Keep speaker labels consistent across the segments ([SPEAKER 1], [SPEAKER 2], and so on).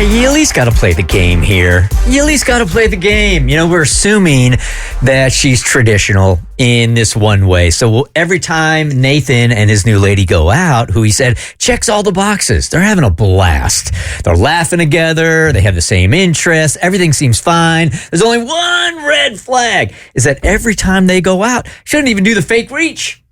[SPEAKER 1] You at least got to play the game here. You at least got to play the game. You know, we're assuming that she's traditional in this one way. So every time Nathan and his new lady go out, who he said checks all the boxes, they're having a blast. They're laughing together. They have the same interests. Everything seems fine. There's only one red flag, is that every time they go out, she doesn't even do the fake reach.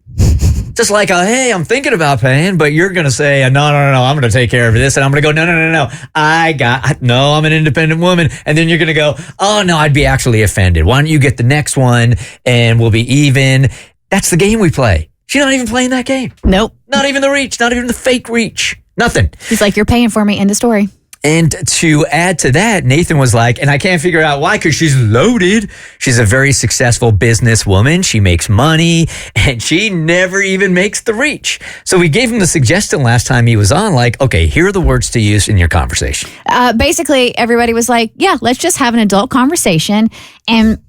[SPEAKER 1] Just like, hey, I'm thinking about paying, but you're going to say, no, I'm going to take care of this. And I'm going to go, no. I'm an independent woman. And then you're going to go, oh, no, I'd be actually offended. Why don't you get the next one and we'll be even? That's the game we play. She's not even playing that game.
[SPEAKER 2] Nope.
[SPEAKER 1] Not even the reach, not even the fake reach. Nothing.
[SPEAKER 2] He's like, you're paying for me. End of story.
[SPEAKER 1] And to add to that, Nathan was like, and I can't figure out why, because she's loaded. She's a very successful businesswoman. She makes money, and she never even makes the reach. So we gave him the suggestion last time he was on, like, okay, here are the words to use in your conversation.
[SPEAKER 2] Basically, everybody was like, yeah, let's just have an adult conversation and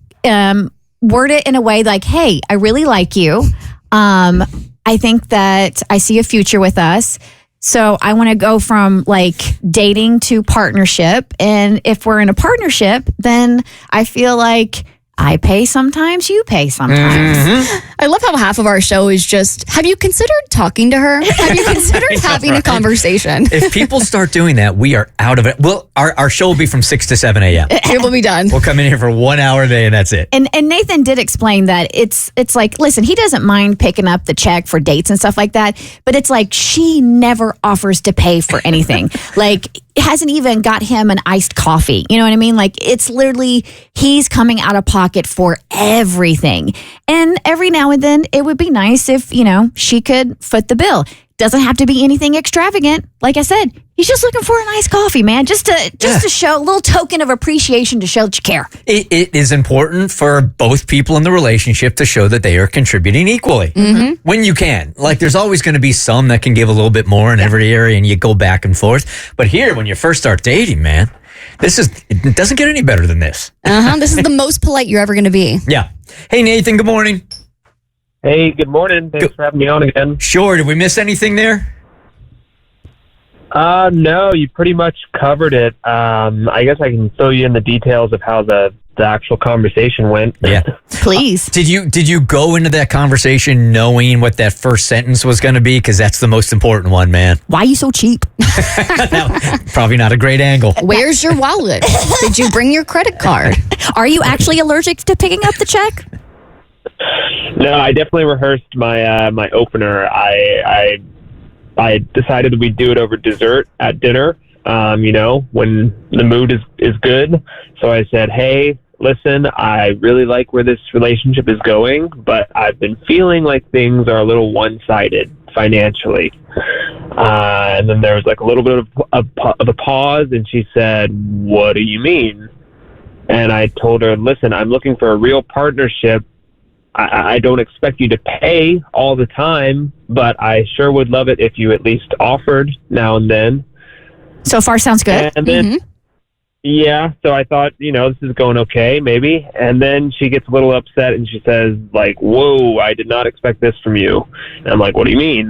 [SPEAKER 2] word it in a way like, hey, I really like you. I think that I see a future with us. So I want to go from like dating to partnership. And if we're in a partnership, then I feel like I pay sometimes, you pay sometimes.
[SPEAKER 3] Mm-hmm. I love how half of our show is just, have you considered talking to her? Have you considered having a conversation?
[SPEAKER 1] If people start doing that, we are out of it. Well, our show will be from 6 to 7 a.m.
[SPEAKER 3] It will be done.
[SPEAKER 1] We'll come in here for 1 hour a day and that's it.
[SPEAKER 2] And Nathan did explain that it's like, listen, he doesn't mind picking up the check for dates and stuff like that, but it's like she never offers to pay for anything. Like, it hasn't even got him an iced coffee. You know what I mean? Like, it's literally, he's coming out of pocket for everything. And every now and then, it would be nice if, she could foot the bill. Doesn't have to be anything extravagant. Like I said, he's just looking for a nice coffee, man. Just to show a little token of appreciation to show that you care.
[SPEAKER 1] It is important for both people in the relationship to show that they are contributing equally when you can. Like, there's always going to be some that can give a little bit more in every area and you go back and forth. But here, when you first start dating, man, it doesn't get any better than this.
[SPEAKER 3] This is the most polite you're ever going to be.
[SPEAKER 1] Yeah. Hey, Nathan, good morning.
[SPEAKER 4] Hey, good morning. Thanks for having me on again.
[SPEAKER 1] Sure. Did we miss anything there?
[SPEAKER 4] No, you pretty much covered it. I guess I can fill you in the details of how the actual conversation went.
[SPEAKER 1] Yeah.
[SPEAKER 2] Please.
[SPEAKER 1] Did you go into that conversation knowing what that first sentence was going to be? Because that's the most important one, man.
[SPEAKER 2] Why are you so cheap?
[SPEAKER 1] Probably not a great angle.
[SPEAKER 3] Where's your wallet? Did you bring your credit card?
[SPEAKER 2] Are you actually allergic to picking up the check?
[SPEAKER 4] No, I definitely rehearsed my my opener. I decided we'd do it over dessert at dinner, when the mood is good. So I said, hey, listen, I really like where this relationship is going, but I've been feeling like things are a little one-sided financially. And then there was like a little bit of a pause, and she said, what do you mean? And I told her, listen, I'm looking for a real partnership. I don't expect you to pay all the time, but I sure would love it if you at least offered now and then.
[SPEAKER 2] So far sounds good.
[SPEAKER 4] And then, so I thought, this is going okay, maybe. And then she gets a little upset and she says, like, whoa, I did not expect this from you. And I'm like, what do you mean?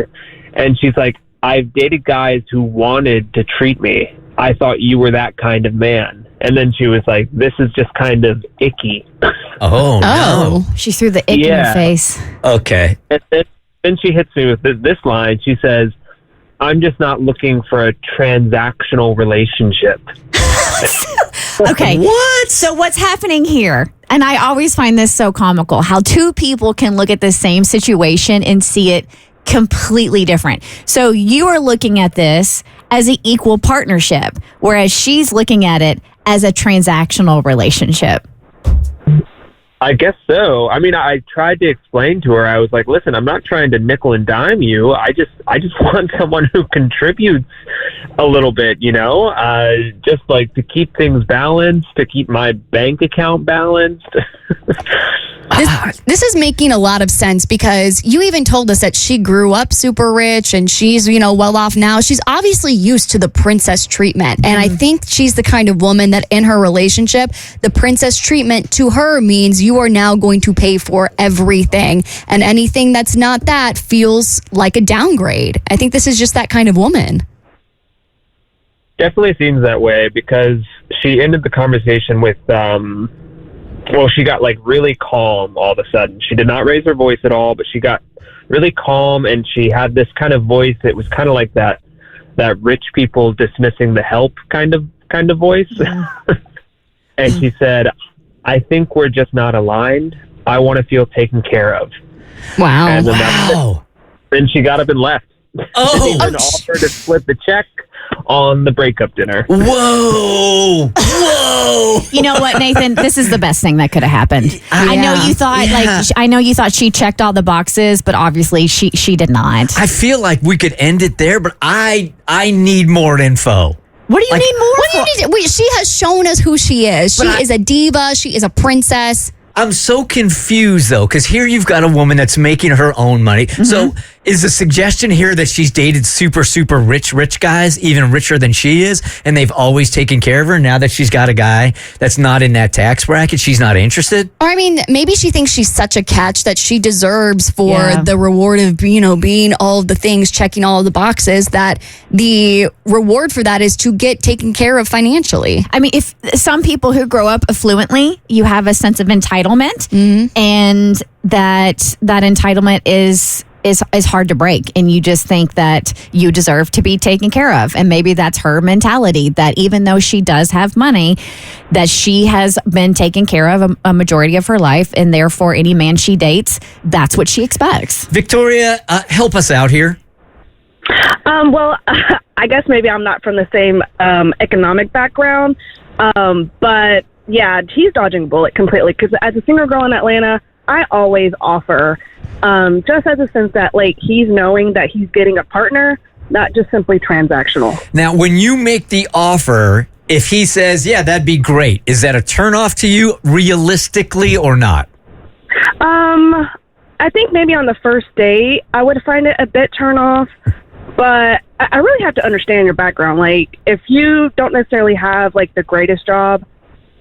[SPEAKER 4] And she's like, I've dated guys who wanted to treat me. I thought you were that kind of man. And then she was like, this is just kind of icky.
[SPEAKER 1] Oh, no.
[SPEAKER 2] She threw the ick in her face.
[SPEAKER 1] Okay.
[SPEAKER 4] And then she hits me with this line. She says, I'm just not looking for a transactional relationship.
[SPEAKER 2] Okay.
[SPEAKER 1] What?
[SPEAKER 2] So what's happening here? And I always find this so comical, how two people can look at the same situation and see it completely different. So you are looking at this as an equal partnership, whereas she's looking at it as a transactional relationship.
[SPEAKER 4] I guess so. I mean, I tried to explain to her. I was like, listen, I'm not trying to nickel and dime you. I just want someone who contributes a little bit, just like to keep things balanced, to keep my bank account balanced.
[SPEAKER 3] This is making a lot of sense because you even told us that she grew up super rich and she's, well off now. She's obviously used to the princess treatment. And I think she's the kind of woman that in her relationship, the princess treatment to her means you are now going to pay for everything. And anything that's not that feels like a downgrade. I think this is just that kind of woman.
[SPEAKER 4] definitely seems that way because she ended the conversation with, she got like really calm all of a sudden. She did not raise her voice at all, but she got really calm, and she had this kind of voice that was kind of like that rich people dismissing the help kind of voice. And she said, I think we're just not aligned. I want to feel taken care of.
[SPEAKER 3] Wow.
[SPEAKER 4] And then she got up and left.
[SPEAKER 1] Oh,
[SPEAKER 4] and offered to split the check on the breakup dinner.
[SPEAKER 1] Whoa.
[SPEAKER 2] You know what, Nathan? This is the best thing that could have happened. I know you thought I know you thought she checked all the boxes, but obviously she did not.
[SPEAKER 1] I feel like we could end it there, but I need more info.
[SPEAKER 2] What do you need more?
[SPEAKER 3] What do you need? Wait, she has shown us who she is. She is a diva. She is a princess.
[SPEAKER 1] I'm so confused, though, because here you've got a woman that's making her own money. Mm-hmm. So is the suggestion here that she's dated super, super rich guys, even richer than she is, and they've always taken care of her? Now that she's got a guy that's not in that tax bracket, she's not interested?
[SPEAKER 3] Or, I mean, maybe she thinks she's such a catch that she deserves for the reward of, being all of the things, checking all of the boxes, that the reward for that is to get taken care of financially.
[SPEAKER 2] I mean, if some people who grow up affluently, you have a sense of entitlement, and that entitlement is hard to break, and you just think that you deserve to be taken care of. And maybe that's her mentality, that even though she does have money, that she has been taken care of a majority of her life, and therefore any man she dates, that's what she expects.
[SPEAKER 1] Victoria, help us out here.
[SPEAKER 5] Well, I guess maybe I'm not from the same economic background, but yeah, he's dodging a bullet completely, because as a single girl in Atlanta, I always offer, just as a sense that, like, he's knowing that he's getting a partner, not just simply transactional.
[SPEAKER 1] Now, when you make the offer, if he says, yeah, that'd be great, is that a turnoff to you realistically or not?
[SPEAKER 5] I think maybe on the first date, I would find it a bit turn off, but I really have to understand your background. Like, if you don't necessarily have, like, the greatest job,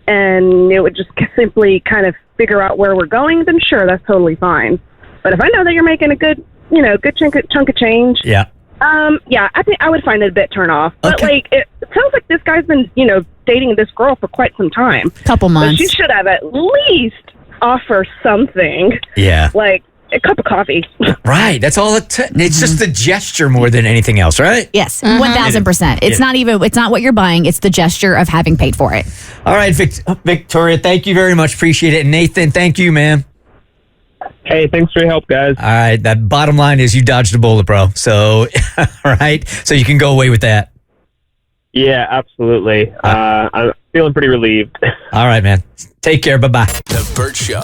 [SPEAKER 5] and it would just simply kind of figure out where we're going, then sure, that's totally fine. But if I know that you're making a good chunk of change, I think I would find it a bit turn off. But like, it sounds like this guy's been, dating this girl for quite some time.
[SPEAKER 2] Couple months.
[SPEAKER 5] So she should have at least offer something.
[SPEAKER 1] Yeah.
[SPEAKER 5] Like a cup of coffee.
[SPEAKER 1] Right. That's all it's just the gesture more than anything else, right?
[SPEAKER 2] Yes, 1,000%. It's not what you're buying. It's the gesture of having paid for it.
[SPEAKER 1] All right, Victoria, thank you very much. Appreciate it. And Nathan, thank you, man.
[SPEAKER 4] Hey, thanks for your help, guys.
[SPEAKER 1] All right. That bottom line is you dodged a bullet, bro. So, all right. So you can go away with that.
[SPEAKER 4] Yeah, absolutely. I'm feeling pretty relieved.
[SPEAKER 1] All right, man. Take care. Bye-bye.
[SPEAKER 6] The Bert Show.